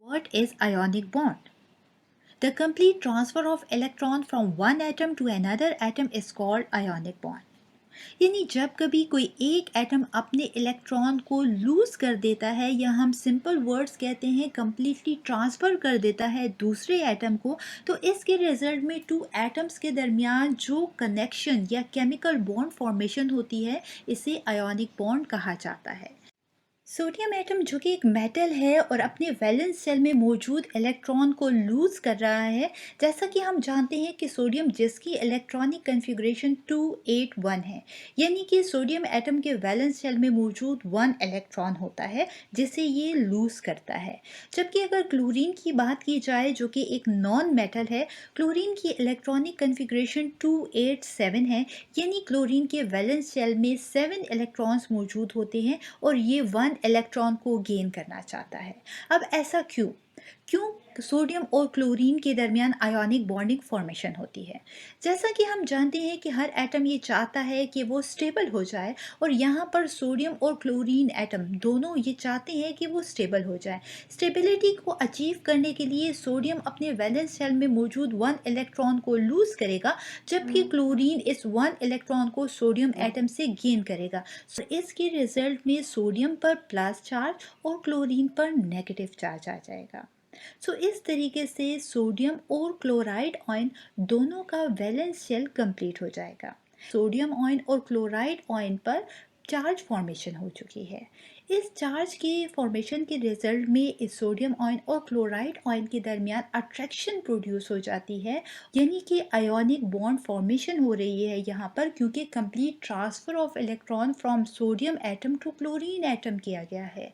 What is ionic bond? The complete transfer of electron from one atom to another atom is called ionic bond. यानी जब कभी कोई एक atom अपने electron को लूज कर देता है या हम सिंपल वर्ड्स कहते हैं कंप्लीटली ट्रांसफर कर देता है दूसरे एटम को, तो इसके रिजल्ट में टू एटम्स के दरमियान जो कनेक्शन या केमिकल बॉन्ड फॉर्मेशन होती है इसे आयोनिक बॉन्ड कहा जाता है। सोडियम एटम जो कि एक मेटल है और अपने वैलेंस शेल में मौजूद इलेक्ट्रॉन को लूज कर रहा है। जैसा कि हम जानते हैं कि सोडियम जिसकी इलेक्ट्रॉनिक कन्फिग्रेशन 281 है, यानी कि सोडियम एटम के वैलेंस शेल में मौजूद 1 इलेक्ट्रॉन होता है जिसे ये लूज करता है। जबकि अगर क्लोरीन की बात की जाए जो कि एक नॉन मेटल है, क्लोरीन की इलेक्ट्रॉनिक कन्फिग्रेशन 287 है, यानी क्लोरीन के वैलेंस शेल में 7 इलेक्ट्रॉन्स मौजूद होते हैं और ये 1 इलेक्ट्रॉन को गेन करना चाहता है। अब ऐसा क्यों क्यों सोडियम और क्लोरीन के दरमियान आयोनिक बॉन्डिंग फॉर्मेशन होती है? जैसा कि हम जानते हैं कि हर एटम ये चाहता है कि वो स्टेबल हो जाए, और यहाँ पर सोडियम और क्लोरीन एटम दोनों ये चाहते हैं कि वो स्टेबल हो जाए। स्टेबिलिटी को अचीव करने के लिए सोडियम अपने वैलेंस शेल में मौजूद 1 इलेक्ट्रॉन को लूज करेगा, जबकि क्लोरीन इस 1 इलेक्ट्रॉन को सोडियम एटम से गेन करेगा। इसके रिजल्ट में सोडियम पर प्लस चार्ज और क्लोरीन पर नेगेटिव चार्ज आ जाएगा। इस तरीके से सोडियम और क्लोराइड आयन दोनों का वैलेंस शेल कंप्लीट हो जाएगा। सोडियम आयन और क्लोराइड आयन पर चार्ज फॉर्मेशन हो चुकी है। इस चार्ज के फॉर्मेशन के रिजल्ट में इस सोडियम आयन और क्लोराइड आयन के दरमियान अट्रैक्शन प्रोड्यूस हो जाती है, यानी कि आयोनिक बॉन्ड फॉर्मेशन हो रही है यहाँ पर, क्योंकि complete transfer of electron from sodium atom to chlorine atom किया गया है।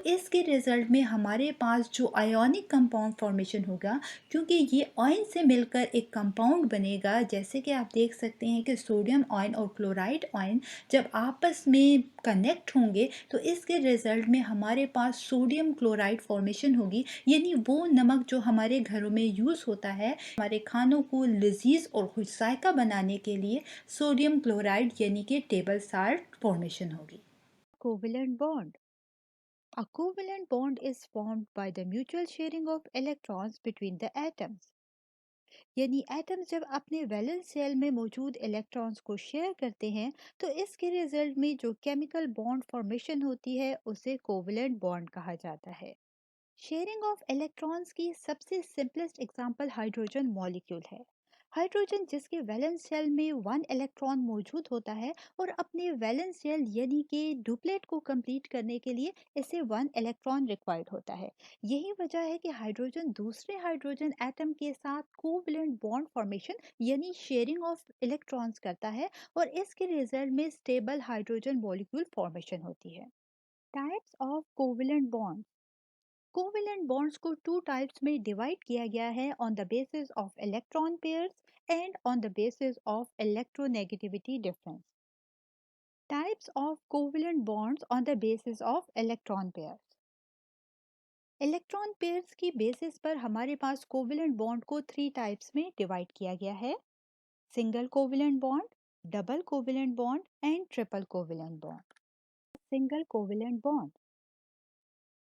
इसके रिजल्ट में हमारे पास जो आयोनिक कंपाउंड फॉर्मेशन होगा, क्योंकि ये आयन से मिलकर एक कंपाउंड बनेगा, जैसे कि आप देख सकते हैं कि सोडियम आयन और क्लोराइड आयन जब आपस में कनेक्ट होंगे तो इसके रिजल्ट में हमारे पास सोडियम क्लोराइड फॉर्मेशन होगी, यानी वो नमक जो हमारे घरों में यूज़ होता है हमारे खानों को लजीज और खुशजायका बनाने के लिए, सोडियम क्लोराइड यानी कि टेबल साल्ट फॉर्मेशन होगी। Covalent bond. A covalent bond is formed by the mutual sharing of electrons between the atoms. यानी एटम्स जब अपने वैलेंस शेल में मौजूद इलेक्ट्रॉन्स को शेयर करते हैं तो इसके रिजल्ट में जो केमिकल बॉन्ड फॉर्मेशन होती है उसे कोवेलेंट बॉन्ड कहा जाता है। शेयरिंग ऑफ इलेक्ट्रॉन्स की सबसे सिंपलेस्ट एग्जांपल हाइड्रोजन मॉलिक्यूल है। हाइड्रोजन जिसके वैलेंस शेल में 1 इलेक्ट्रॉन मौजूद होता है और अपने वैलेंस शेल यानी कि डुप्लेट को कंप्लीट करने के लिए इसे 1 इलेक्ट्रॉन रिक्वायर्ड होता है। यही वजह है कि हाइड्रोजन दूसरे हाइड्रोजन एटम के साथ कोवैलेंट बॉन्ड फॉर्मेशन यानी शेयरिंग ऑफ इलेक्ट्रॉन्स करता है और इसके रिजल्ट में स्टेबल हाइड्रोजन मॉलिक्यूल फॉर्मेशन होती है। Types of covalent bond. Covalent bonds को टू टाइप्स में डिवाइड किया गया है, on the basis of electron pairs and on the basis of electronegativity difference. Types of covalent bonds on the basis of electron pairs. Electron pairs की basis पर हमारे पास covalent bond को 3 types में divide किया गया है: single covalent bond, double covalent bond and triple covalent bond. Single covalent bond.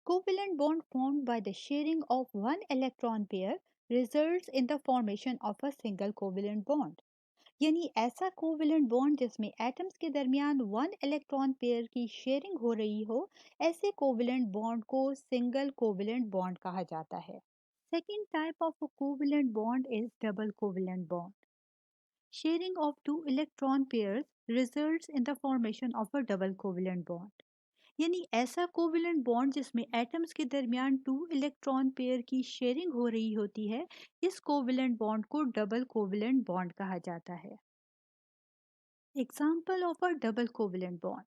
Covalent bond formed by the sharing of one electron pair results in the formation of a single covalent bond. यानी ऐसा covalent bond जिसमें atoms के दरमियान 1 electron pair की sharing हो रही हो, ऐसे कोवेलेंट बॉन्ड को सिंगल कोवेलेंट बॉन्ड कहा जाता है। Second type of a covalent bond is double covalent bond. Sharing of two electron pairs results in the formation of a double covalent bond. यानी ऐसा कोवेलेंट बॉन्ड जिसमें atoms के दरमियान 2 electron pair की sharing हो रही होती है, इस कोवेलेंट बॉन्ड को डबल कोवेलेंट बॉन्ड कहा जाता है। Example of a double covalent bond.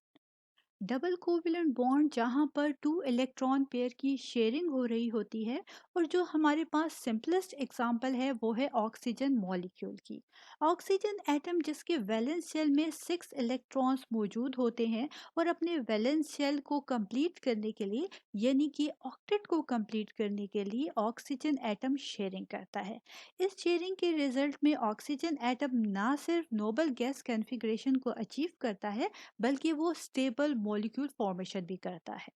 Double covalent bond जहाँ पर 2 इलेक्ट्रॉन पेयर की शेयरिंग हो रही होती है, और जो हमारे पास सिंपलेस्ट एग्जांपल है वो है ऑक्सीजन मॉलिक्यूल की। ऑक्सीजन एटम जिसके वैलेंस शेल में 6 इलेक्ट्रॉन्स मौजूद होते हैं और अपने वैलेंस शेल को कंप्लीट करने के लिए यानी कि ऑक्टेट को कंप्लीट करने के लिए ऑक्सीजन एटम शेयरिंग करता है। इस शेयरिंग के रिजल्ट में ऑक्सीजन एटम ना सिर्फ नोबल गैस कॉन्फ़िगरेशन को अचीव करता है बल्कि वो स्टेबल मॉलिक्यूल फॉर्मेशन भी करता है।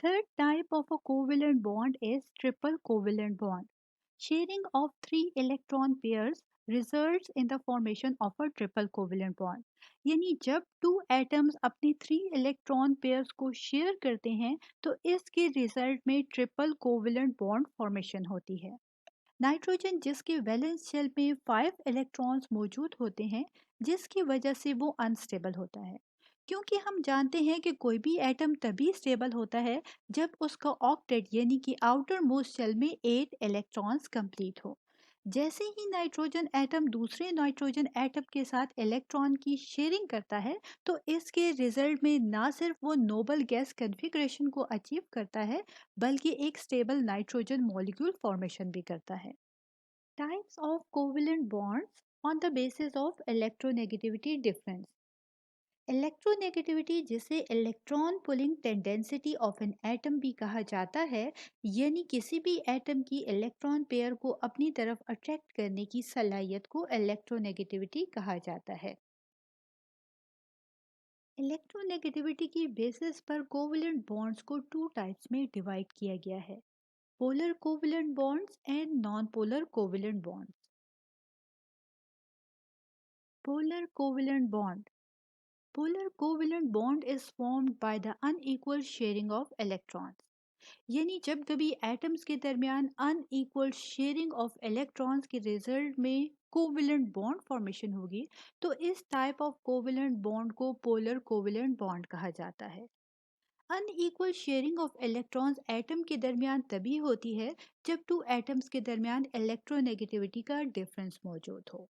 Third type of a covalent bond is triple covalent bond. Sharing of three electron pairs results in the formation of a triple covalent bond. यानी जब टू एटम्स अपने थ्री इलेक्ट्रॉन पेयर्स को share करते हैं तो इसके रिजल्ट में triple covalent bond formation होती है। नाइट्रोजन जिसके वैलेंस शेल में 5 इलेक्ट्रॉन्स मौजूद होते हैं जिसकी वजह से वो अनस्टेबल होता है। क्योंकि हम जानते हैं कि कोई भी एटम तभी स्टेबल होता है जब उसका ऑक्टेट यानी कि आउटर मोस्ट शेल में 8 इलेक्ट्रॉन्स कंप्लीट हो। जैसे ही नाइट्रोजन एटम दूसरे नाइट्रोजन एटम के साथ इलेक्ट्रॉन की शेयरिंग करता है तो इसके रिजल्ट में ना सिर्फ वो नोबल गैस कन्फिग्रेशन को अचीव करता है बल्कि एक स्टेबल नाइट्रोजन मॉलिक्यूल फॉर्मेशन भी करता है। Types of covalent bonds on the basis of electronegativity difference. Electronegativity जिसे electron pulling tendency of an atom भी कहा जाता है, यानी किसी भी एटम की इलेक्ट्रॉन पेयर को अपनी तरफ अट्रैक्ट करने की सलाहियत को इलेक्ट्रोनेगेटिविटी कहा जाता है। इलेक्ट्रोनेगेटिविटी की बेसिस पर कोवेलेंट बॉन्ड्स को टू टाइप्स में डिवाइड किया गया है: polar covalent bonds and non polar covalent bonds. Polar covalent bond. Polar covalent bond is formed by the unequal sharing of electrons. यानी जब कभी एटम्स के दरमियान अनइक्वल शेयरिंग ऑफ इलेक्ट्रॉन्स के रिजल्ट में कोवेलेंट बॉन्ड फॉर्मेशन होगी तो इस टाइप ऑफ कोवेलेंट बॉन्ड को पोलर कोवेलेंट बॉन्ड कहा जाता है। Unequal sharing of electrons atom के दरमियान तभी होती है जब टू एटम्स के दरमियान इलेक्ट्रोनेगेटिविटी का डिफरेंस मौजूद हो।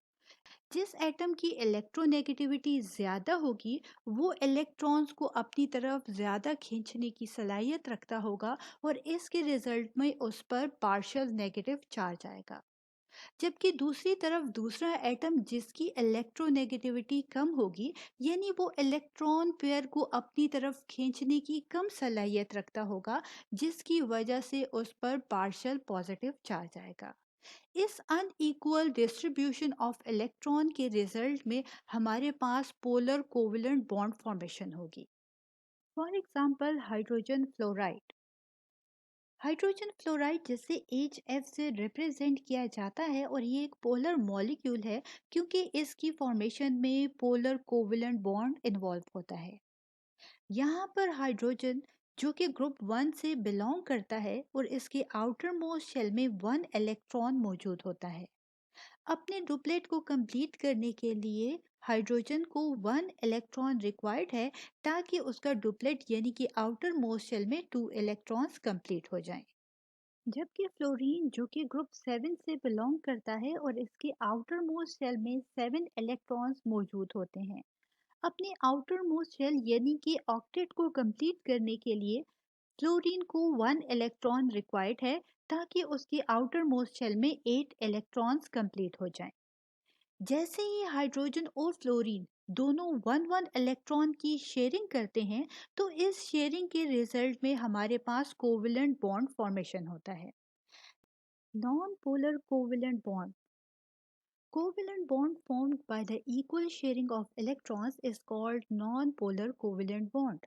जिस एटम की इलेक्ट्रोनेगेटिविटी ज़्यादा होगी वो इलेक्ट्रॉन्स को अपनी तरफ ज़्यादा खींचने की सलाहियत रखता होगा और इसके रिजल्ट में उस पर पार्शियल नेगेटिव चार्ज आएगा। जबकि दूसरी तरफ दूसरा एटम जिसकी इलेक्ट्रोनेगेटिविटी कम होगी यानी वो इलेक्ट्रॉन पेयर को अपनी तरफ खींचने की कम सलाहियत रखता होगा जिसकी वजह से उस पर पार्शियल पॉजिटिव चार्ज आएगा। इस अनइक्वल डिस्ट्रीब्यूशन ऑफ इलेक्ट्रॉन के रिजल्ट में हमारे पास पोलर कोवेलेंट बॉन्ड फॉर्मेशन होगी। For example hydrogen fluoride. Hydrogen fluoride जिसे HF से रिप्रेजेंट किया जाता है और ये एक पोलर मॉलिक्यूल है क्योंकि इसकी फॉर्मेशन में पोलर कोवेलेंट बॉन्ड इन्वॉल्व होता है। यहाँ पर हाइड्रोजन जो कि ग्रुप 1 से बिलोंग करता है और इसके आउटर मोस्ट शेल में 1 इलेक्ट्रॉन मौजूद होता है। अपने डुप्लेट को कंप्लीट करने के लिए हाइड्रोजन को 1 इलेक्ट्रॉन रिक्वायर्ड है ताकि उसका डुप्लेट यानी कि आउटर मोस्ट शेल में 2 इलेक्ट्रॉन्स कंप्लीट हो जाएं। जबकि फ्लोरीन जो कि ग्रुप 7 से बिलोंग करता है और इसके आउटर मोस्ट शेल में 7 इलेक्ट्रॉन्स मौजूद होते हैं। अपने आउटर मोस्ट शेल यानी कि ऑक्टेट को कंप्लीट करने के लिए फ्लोरीन को 1 इलेक्ट्रॉन रिक्वायर्ड है ताकि उसके आउटर मोस्ट शेल में 8 इलेक्ट्रॉन्स कंप्लीट हो जाएं। जैसे ही हाइड्रोजन और फ्लोरीन दोनों 1 इलेक्ट्रॉन की शेयरिंग करते हैं तो इस शेयरिंग के रिजल्ट में हमारे पास कोवेलेंट बॉन्ड फॉर्मेशन होता है। Non polar covalent bond. Covalent bond formed by the equal sharing of electrons is called non-polar covalent bond.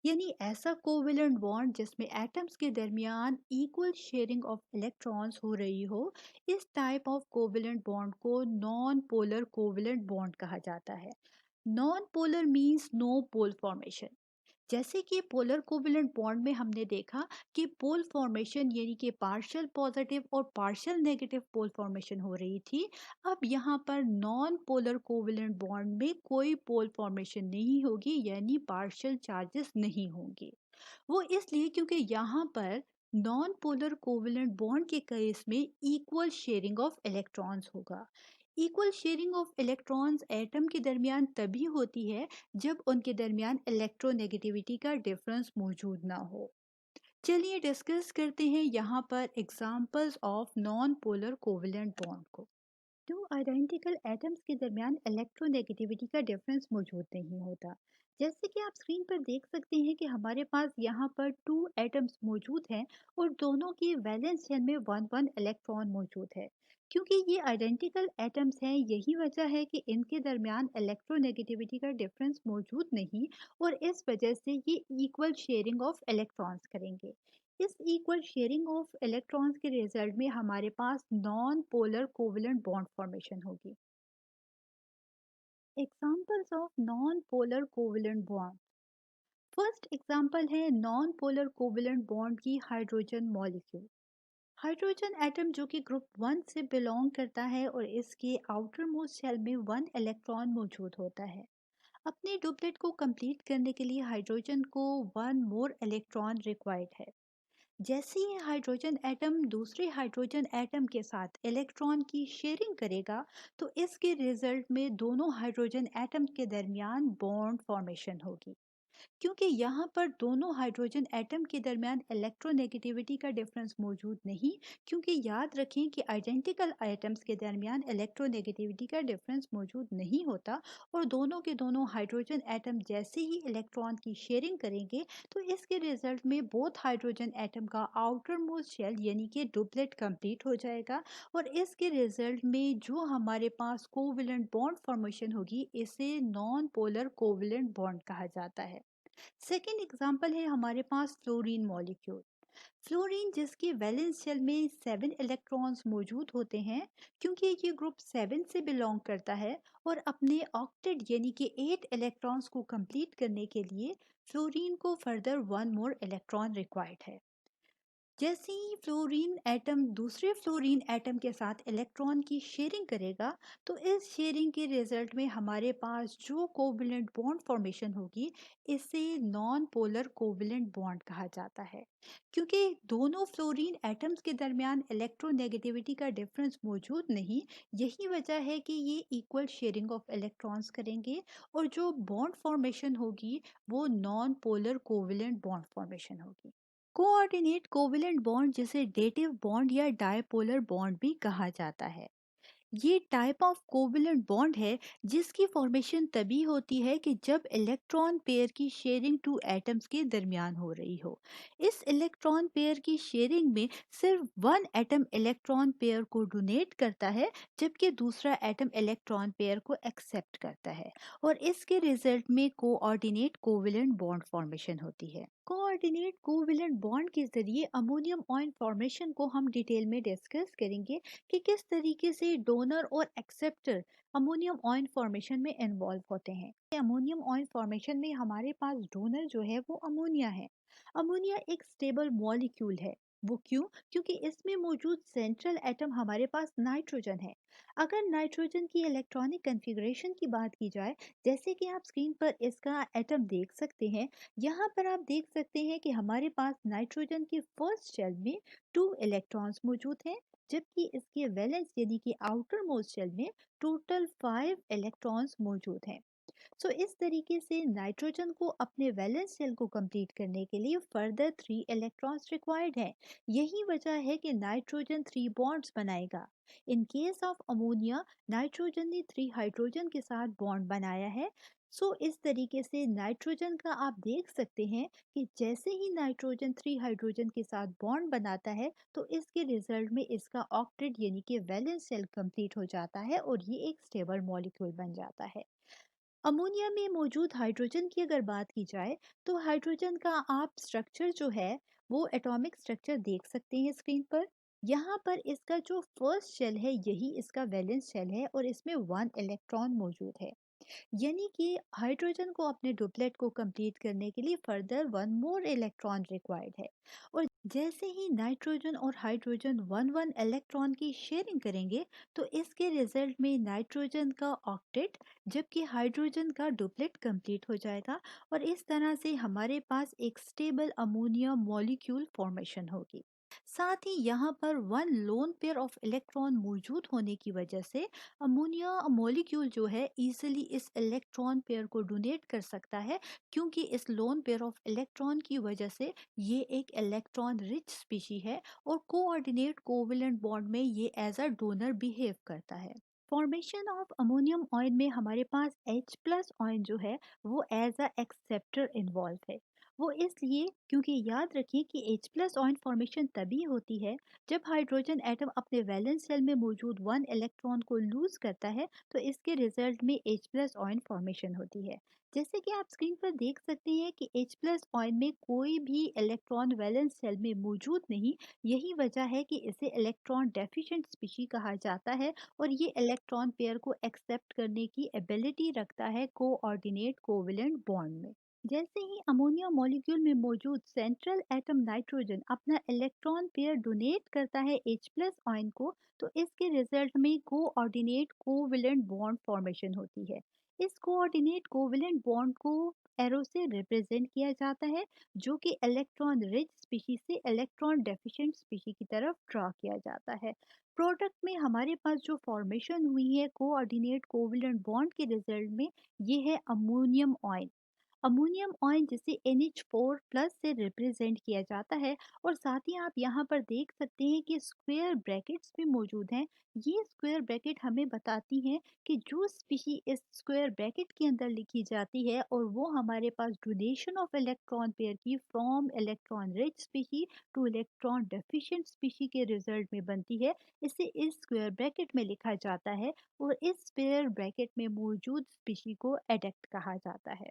यानी ऐसा कोवेलेंट बॉन्ड जिसमें एटम्स के दरमियान इक्वल शेयरिंग ऑफ इलेक्ट्रॉन्स हो रही हो, इस टाइप ऑफ कोवेलेंट बॉन्ड को नॉन पोलर कोवेलेंट बॉन्ड कहा जाता है। नॉन पोलर मीन्स नो पोल फॉर्मेशन। जैसे कि पोलर कोवेलेंट बॉन्ड में हमने देखा कि पोल फॉर्मेशन यानी कि पार्शियल पॉजिटिव और पार्शियल नेगेटिव पोल फॉर्मेशन हो रही थी। अब यहाँ पर नॉन पोलर कोवेलेंट बॉन्ड में कोई पोल फॉर्मेशन नहीं होगी यानी पार्शियल चार्जेस नहीं होंगे। वो इसलिए क्योंकि यहाँ पर नॉन पोलर कोवेलेंट बॉन्ड के केस में इक्वल शेयरिंग ऑफ इलेक्ट्रॉन्स होगा। Equal sharing of electrons atom के दरमियान तभी होती है जब उनके दरमियान इलेक्ट्रोनेगेटिविटी का डिफरेंस मौजूद ना हो। चलिए डिस्कस करते हैं यहाँ पर examples of non polar covalent bond को। दो आइडेंटिकल एटम्स के दरमियान इलेक्ट्रोनेगेटिविटी का डिफरेंस मौजूद नहीं होता जैसे कि आप स्क्रीन पर देख सकते हैं कि हमारे पास यहाँ पर टू एटम्स मौजूद हैं और दोनों की वैलेंस शेल में वन वन इलेक्ट्रॉन मौजूद है। क्योंकि ये आइडेंटिकल एटम्स हैं, यही वजह है कि इनके दरमियान इलेक्ट्रोनेगेटिविटी का डिफरेंस मौजूद नहीं और इस वजह से ये इक्वल शेयरिंग ऑफ इलेक्ट्रॉन्स करेंगे। इस इक्वल शेयरिंग ऑफ इलेक्ट्रॉन्स के रिजल्ट में हमारे पास non polar covalent bond formation होगी। Examples of non polar covalent bond. First example है नॉन पोलर कोवेलेंट बॉन्ड की हाइड्रोजन मॉलिक्यूल। हाइड्रोजन एटम जो कि ग्रुप वन से बिलोंग करता है और इसके आउटर मोस्ट शेल में वन इलेक्ट्रॉन मौजूद होता है। अपने डुप्लेट को कंप्लीट करने के लिए हाइड्रोजन को वन मोर इलेक्ट्रॉन रिक्वायर्ड है। जैसे ही हाइड्रोजन एटम दूसरे हाइड्रोजन एटम के साथ इलेक्ट्रॉन की शेयरिंग करेगा, तो इसके रिजल्ट में दोनों हाइड्रोजन एटम के दरमियान बॉन्ड फॉर्मेशन होगी। क्योंकि यहाँ पर दोनों हाइड्रोजन एटम के दरमियान इलेक्ट्रोनेगेटिविटी का डिफरेंस मौजूद नहीं, क्योंकि याद रखें कि आइडेंटिकल आइटम्स के दरमियान इलेक्ट्रोनेगेटिविटी का डिफरेंस मौजूद नहीं होता और दोनों के दोनों हाइड्रोजन एटम जैसे ही इलेक्ट्रॉन की शेयरिंग करेंगे, तो इसके रिजल्ट में बोथ हाइड्रोजन एटम का आउटर मोस्ट शेल यानी कि डुप्लेट कंप्लीट हो जाएगा और इसके रिजल्ट में जो हमारे पास कोवेलेंट बॉन्ड फॉर्मेशन होगी, इसे नॉन पोलर कोवेलेंट बॉन्ड कहा जाता है। सेकेंड एग्जाम्पल है हमारे पास फ्लोरीन मॉलिक्यूल। फ्लोरीन जिसकी वैलेंस शेल में 7 इलेक्ट्रॉन्स मौजूद होते हैं, क्योंकि ये ग्रुप 7 से बिलोंग करता है और अपने ऑक्टेट यानी कि 8 इलेक्ट्रॉन्स को कंप्लीट करने के लिए फ्लोरीन को further one more electron required है। जैसे ही फ्लोरीन एटम दूसरे फ्लोरीन एटम के साथ इलेक्ट्रॉन की शेयरिंग करेगा, तो इस शेयरिंग के रिजल्ट में हमारे पास जो कोवेलेंट बॉन्ड फॉर्मेशन होगी, इसे नॉन पोलर कोवेलेंट बॉन्ड कहा जाता है। क्योंकि दोनों फ्लोरीन एटम्स के दरमियान इलेक्ट्रोनेगेटिविटी का डिफरेंस मौजूद नहीं, यही वजह है कि ये इक्वल शेयरिंग ऑफ इलेक्ट्रॉन्स करेंगे और जो बॉन्ड फॉर्मेशन होगी वो non polar covalent bond formation होगी। कोऑर्डिनेट कोवेलेंट बॉन्ड जिसे डेटिव बॉन्ड या डायपोलर बॉन्ड भी कहा जाता है, ये टाइप ऑफ कोवेलेंट बॉन्ड है जिसकी फॉर्मेशन तभी होती है कि जब इलेक्ट्रॉन पेयर की शेयरिंग टू एटम्स के दरमियान हो रही हो। इस इलेक्ट्रॉन पेयर की शेयरिंग में सिर्फ वन एटम इलेक्ट्रॉन पेयर को डोनेट करता है, जबकि दूसरा एटम इलेक्ट्रॉन पेयर को एक्सेप्ट करता है और इसके रिजल्ट में कोऑर्डिनेट कोवेलेंट बॉन्ड फॉर्मेशन होती है। कोऑर्डिनेट कोवेलेंट बॉन्ड के जरिए अमोनियम आयन फॉर्मेशन को हम डिटेल में डिस्कस करेंगे कि किस तरीके से डोनर और एक्सेप्टर अमोनियम आयन फॉर्मेशन में इन्वॉल्व होते हैं। अमोनियम आयन फॉर्मेशन में हमारे पास डोनर जो है वो अमोनिया है। अमोनिया एक स्टेबल मॉलिक्यूल है। वो क्यों? क्योंकि इसमें मौजूद सेंट्रल एटम हमारे पास नाइट्रोजन है। अगर नाइट्रोजन की इलेक्ट्रॉनिक कन्फिग्रेशन की बात की जाए, जैसे कि आप स्क्रीन पर इसका एटम देख सकते हैं, यहाँ पर आप देख सकते हैं कि हमारे पास नाइट्रोजन के फर्स्ट शेल में 2 इलेक्ट्रॉन्स मौजूद हैं, जबकि इसके वैलेंस यानी कि आउटर मोस्ट शेल में टोटल 5 इलेक्ट्रॉन्स मौजूद हैं। सो इस तरीके से नाइट्रोजन को अपने वैलेंस शेल को कंप्लीट करने के लिए फर्दर 3 इलेक्ट्रॉन्स रिक्वायर्ड है। यही वजह है कि नाइट्रोजन 3 बॉन्ड्स बनाएगा। In case of ammonia, nitrogen ने 3 हाइड्रोजन के साथ बॉन्ड बनाया है। सो इस तरीके से नाइट्रोजन का आप देख सकते हैं कि जैसे ही नाइट्रोजन 3 हाइड्रोजन के साथ बॉन्ड बनाता है, तो इसके रिजल्ट में इसका ऑक्टेट यानी कि वैलेंस शेल कंप्लीट हो जाता है और ये एक स्टेबल मॉलिक्यूल बन जाता है। अमोनिया में मौजूद हाइड्रोजन की अगर बात की जाए, तो हाइड्रोजन का आप स्ट्रक्चर जो है वो एटॉमिक स्ट्रक्चर देख सकते हैं स्क्रीन पर। यहाँ पर इसका जो फर्स्ट शेल है यही इसका वैलेंस शेल है और इसमें 1 इलेक्ट्रॉन मौजूद है। यानी कि हाइड्रोजन को अपने डुप्लेट को कंप्लीट करने के लिए further one more electron required है। और जैसे ही नाइट्रोजन और हाइड्रोजन वन वन इलेक्ट्रॉन की शेयरिंग करेंगे, तो इसके रिजल्ट में नाइट्रोजन का ऑक्टेट जबकि हाइड्रोजन का डुप्लेट कंप्लीट हो जाएगा और इस तरह से हमारे पास एक स्टेबल अमोनिया मॉलिक्यूल फॉर्मेशन होगी। साथ ही यहाँ पर one lone pair of electron मौजूद होने की वजह से अमोनिया मॉलिक्यूल जो है इजीली इस इलेक्ट्रॉन पेयर को डोनेट कर सकता है, क्योंकि इस लोन पेयर ऑफ इलेक्ट्रॉन की वजह से ये एक इलेक्ट्रॉन रिच स्पीशी है और कोऑर्डिनेट कोवेलेंट बॉन्ड में ये एज अ डोनर बिहेव करता है। फॉर्मेशन ऑफ अमोनियम आयन में हमारे पास H प्लस आयन जो है वो एज अ एक्सेप्टर इन्वॉल्व है। वो इसलिए क्योंकि याद रखिए कि H प्लस आयन फॉर्मेशन तभी होती है जब हाइड्रोजन एटम अपने वैलेंस शेल में मौजूद वन इलेक्ट्रॉन को लूज करता है, तो इसके रिजल्ट में H प्लस आयन फॉर्मेशन होती है। जैसे कि आप स्क्रीन पर देख सकते हैं कि H प्लस आयन में कोई भी इलेक्ट्रॉन वैलेंस शेल में मौजूद नहीं। यही वजह है कि इसे इलेक्ट्रॉन डेफिशिएंट स्पीशी कहा जाता है और ये इलेक्ट्रॉन पेयर को एक्सेप्ट करने की एबिलिटी रखता है कोऑर्डिनेट कोवेलेंट बॉन्ड में। जैसे ही अमोनिया मॉलिक्यूल में मौजूद सेंट्रल एटम नाइट्रोजन अपना इलेक्ट्रॉन पेयर डोनेट करता है H प्लस आयन को, तो इसके रिजल्ट में कोऑर्डिनेट कोवेलेंट बॉन्ड फॉर्मेशन होती है। इस कोऑर्डिनेट कोवेलेंट बॉन्ड को एरो से रिप्रेजेंट किया जाता है, जो कि इलेक्ट्रॉन रिच स्पीशी से इलेक्ट्रॉन डेफिशिएंट स्पीशी की तरफ ड्रॉ किया जाता है। प्रोडक्ट में हमारे पास जो फॉर्मेशन हुई है कोऑर्डिनेट कोवेलेंट बॉन्ड के रिजल्ट में, ये है अमोनियम आयन। अमोनियम आयन जिसे NH4 प्लस से रिप्रेजेंट किया जाता है, और साथ ही आप यहाँ पर देख सकते हैं कि स्क्वायर ब्रैकेट्स भी मौजूद हैं। ये स्क्वायर ब्रैकेट हमें बताती हैं कि जो स्पीशी इस स्क्वायर ब्रैकेट के अंदर लिखी जाती है और वो हमारे पास डोनेशन ऑफ इलेक्ट्रॉन पेयर की from electron rich species two electron deficient species के रिजल्ट में बनती है, इसे इस स्क्वायर ब्रैकेट में लिखा जाता है और इस स्क्वायर ब्रैकेट में मौजूद स्पीशी को एडेक्ट कहा जाता है।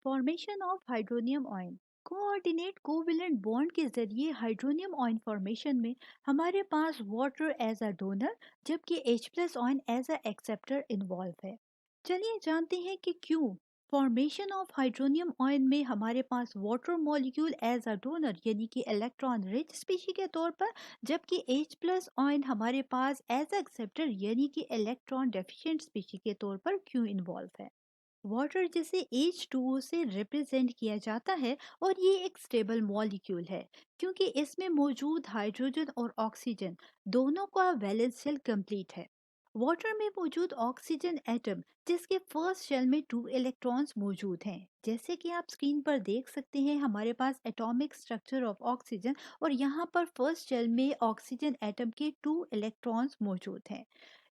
Formation of hydronium ion. Coordinate covalent bond के जरिए हाइड्रोनियम आयन फॉर्मेशन में हमारे पास वाटर एज अ डोनर जबकि H plus ion as a acceptor involve है। चलिए जानते हैं कि क्यों फॉर्मेशन ऑफ हाइड्रोनियम आयन में हमारे पास water molecule as a donor यानी कि इलेक्ट्रॉन रिच स्पीशी के तौर पर, जबकि H प्लस आयन हमारे पास एज एक्सेप्टर यानी कि इलेक्ट्रॉन डेफिशिएंट स्पीशी के तौर पर क्यों इन्वॉल्व है। वाटर जिसे H2O से रिप्रेजेंट किया जाता है और ये एक स्टेबल मॉलिक्यूल है क्योंकि इसमें मौजूद हाइड्रोजन और ऑक्सीजन दोनों का वैलेंस शेल कंप्लीट है। वाटर में मौजूद ऑक्सीजन एटम जिसके फर्स्ट शेल में 2 इलेक्ट्रॉन्स मौजूद हैं, जैसे कि आप स्क्रीन पर देख सकते हैं हमारे पास एटॉमिक स्ट्रक्चर ऑफ ऑक्सीजन, और यहाँ पर फर्स्ट शेल में ऑक्सीजन एटम के 2 इलेक्ट्रॉन्स मौजूद हैं।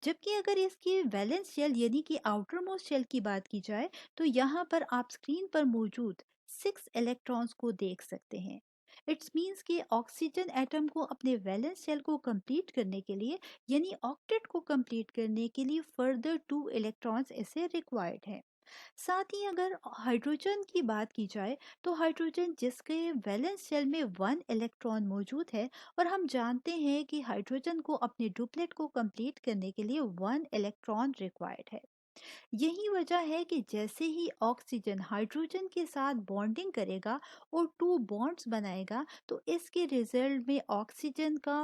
जबकि अगर इसकी वैलेंस शेल यानी कि आउटर मोस्ट शेल की बात की जाए, तो यहाँ पर आप स्क्रीन पर मौजूद 6 इलेक्ट्रॉन्स को देख सकते हैं। इट्स मीन्स कि ऑक्सीजन एटम को अपने वैलेंस शेल को कंप्लीट करने के लिए यानी ऑक्टेट को कंप्लीट करने के लिए फर्दर 2 इलेक्ट्रॉन्स इसे रिक्वायर्ड है। साथ ही अगर हाइड्रोजन की बात की जाए, तो हाइड्रोजन जिसके वैलेंस शेल में 1 इलेक्ट्रॉन मौजूद है, और हम जानते हैं कि हाइड्रोजन को अपने डुप्लेट को कंप्लीट करने के लिए 1 इलेक्ट्रॉन रिक्वायर्ड है। यही वजह है कि जैसे ही ऑक्सीजन हाइड्रोजन के साथ बॉन्डिंग करेगा और 2 बॉन्ड्स बनाएगा, तो इसके रिजल्ट में ऑक्सीजन का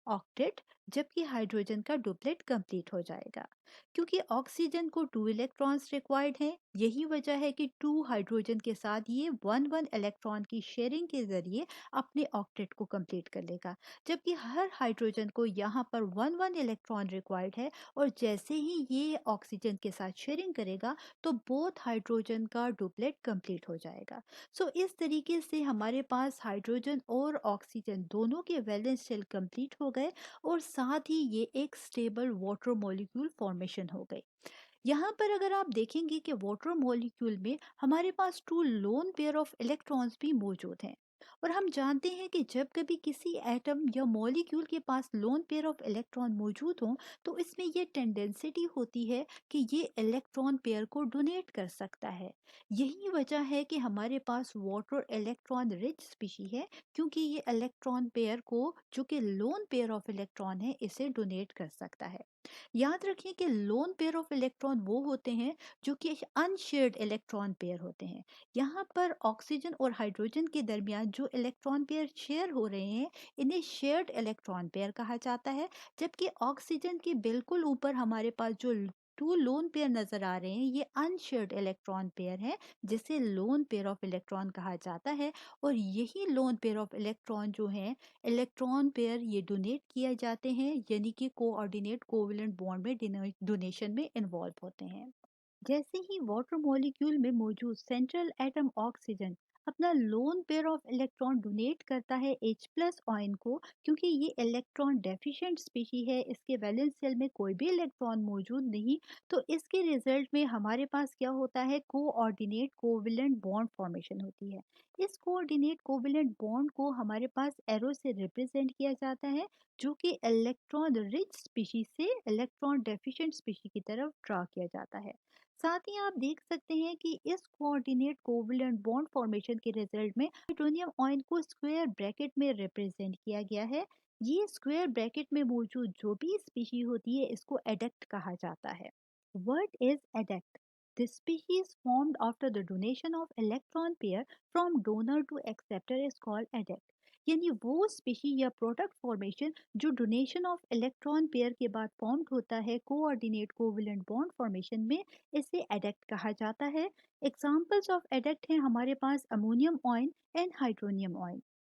ऑक्टेट जबकि हाइड्रोजन का डुप्लेट कंप्लीट हो जाएगा। क्योंकि ऑक्सीजन को 2 इलेक्ट्रॉन्स रिक्वायर्ड हैं, यही वजह है कि 2 हाइड्रोजन के साथ ये 1 1 इलेक्ट्रॉन की शेयरिंग के जरिए अपने ऑक्टेट को कंप्लीट कर लेगा। जबकि हर हाइड्रोजन को यहाँ पर 1 1 इलेक्ट्रॉन रिक्वायर्ड है, और जैसे ही ये ऑक्सीजन के साथ शेयरिंग करेगा, तो बोथ हाइड्रोजन का डुप्लेट कंप्लीट हो जाएगा। सो इस तरीके से हमारे पास हाइड्रोजन और ऑक्सीजन दोनों के वैलेंस शेल कंप्लीट हो गए, और साथ ही ये एक स्टेबल वाटर मॉलिक्यूल फॉर्मेशन हो गई। यहाँ पर अगर आप देखेंगे कि वाटर मॉलिक्यूल में हमारे पास 2 लोन पेयर ऑफ इलेक्ट्रॉन्स भी मौजूद हैं, और हम जानते हैं कि जब कभी किसी एटम या मॉलिक्यूल के पास लोन पेयर ऑफ इलेक्ट्रॉन मौजूद हों, तो इसमें ये टेंडेंसिटी होती है कि ये इलेक्ट्रॉन पेयर को डोनेट कर सकता है। यही वजह है कि हमारे पास वाटर इलेक्ट्रॉन रिच स्पीशी है, क्योंकि ये इलेक्ट्रॉन पेयर को, जो कि लोन पेयर ऑफ इलेक्ट्रॉन है, इसे डोनेट कर सकता है। याद रखें कि लोन पेयर ऑफ इलेक्ट्रॉन वो होते हैं जो कि अनशेयर्ड इलेक्ट्रॉन पेयर होते हैं। यहाँ पर ऑक्सीजन और हाइड्रोजन के दरमियान जो इलेक्ट्रॉन पेयर शेयर हो रहे हैं, इन्हें शेयर्ड इलेक्ट्रॉन पेयर कहा जाता है। जबकि ऑक्सीजन के बिल्कुल ऊपर हमारे पास जो 2 लोन पेयर नजर आ रहे हैं, ये अनशेयर्ड इलेक्ट्रॉन पेयर है, जिसे लोन पेयर ऑफ इलेक्ट्रॉन कहा जाता है। और यही लोन पेयर ऑफ इलेक्ट्रॉन जो है, इलेक्ट्रॉन पेयर ये डोनेट किए जाते हैं यानी कि कोऑर्डिनेट कोवेलेंट बॉन्ड में डोनेशन में इन्वॉल्व होते हैं। जैसे ही वाटर मॉलिक्यूल में मौजूद सेंट्रल एटम ऑक्सीजन अपना lone pair of electron donate करता है H प्लस आयन को, क्योंकि ये इलेक्ट्रॉन डेफिशिएंट स्पीशी है, इसके वैलेंस शेल में कोई भी इलेक्ट्रॉन मौजूद नहीं। तो इसके रिजल्ट में हमारे पास क्या होता है, कोऑर्डिनेट कोवेलेंट बॉन्ड फॉर्मेशन होती है। इस कोऑर्डिनेट कोवेलेंट बॉन्ड को हमारे पास एरो से रिप्रेजेंट किया जाता है, जो कि इलेक्ट्रॉन रिच स्पीशी से इलेक्ट्रॉन डेफिशिएंट स्पीशी की तरफ ड्रा किया जाता है। साथ ही आप देख सकते हैं कि इस कोऑर्डिनेट कोवलेंट बॉन्ड फॉर्मेशन के रिजल्ट में हाइड्रोनियम आयन को स्क्वायर ब्रैकेट में रिप्रेजेंट किया गया है। ये स्क्वायर ब्रैकेट में मौजूद जो भी स्पीशी होती है, इसको एडेक्ट कहा जाता है। Word is adduct. This species formed after the donation of electron pair from donor to acceptor is called adduct. यानी वो स्पीशी या प्रोडक्ट फॉर्मेशन जो डोनेशन ऑफ इलेक्ट्रॉन पेयर के बाद फॉर्म्ड होता है कोऑर्डिनेट कोवेलेंट बॉन्ड फॉर्मेशन में, इसे एडक्ट कहा जाता है। एग्जांपल्स ऑफ एडक्ट हैं हमारे पास ammonium ion and hydronium ion.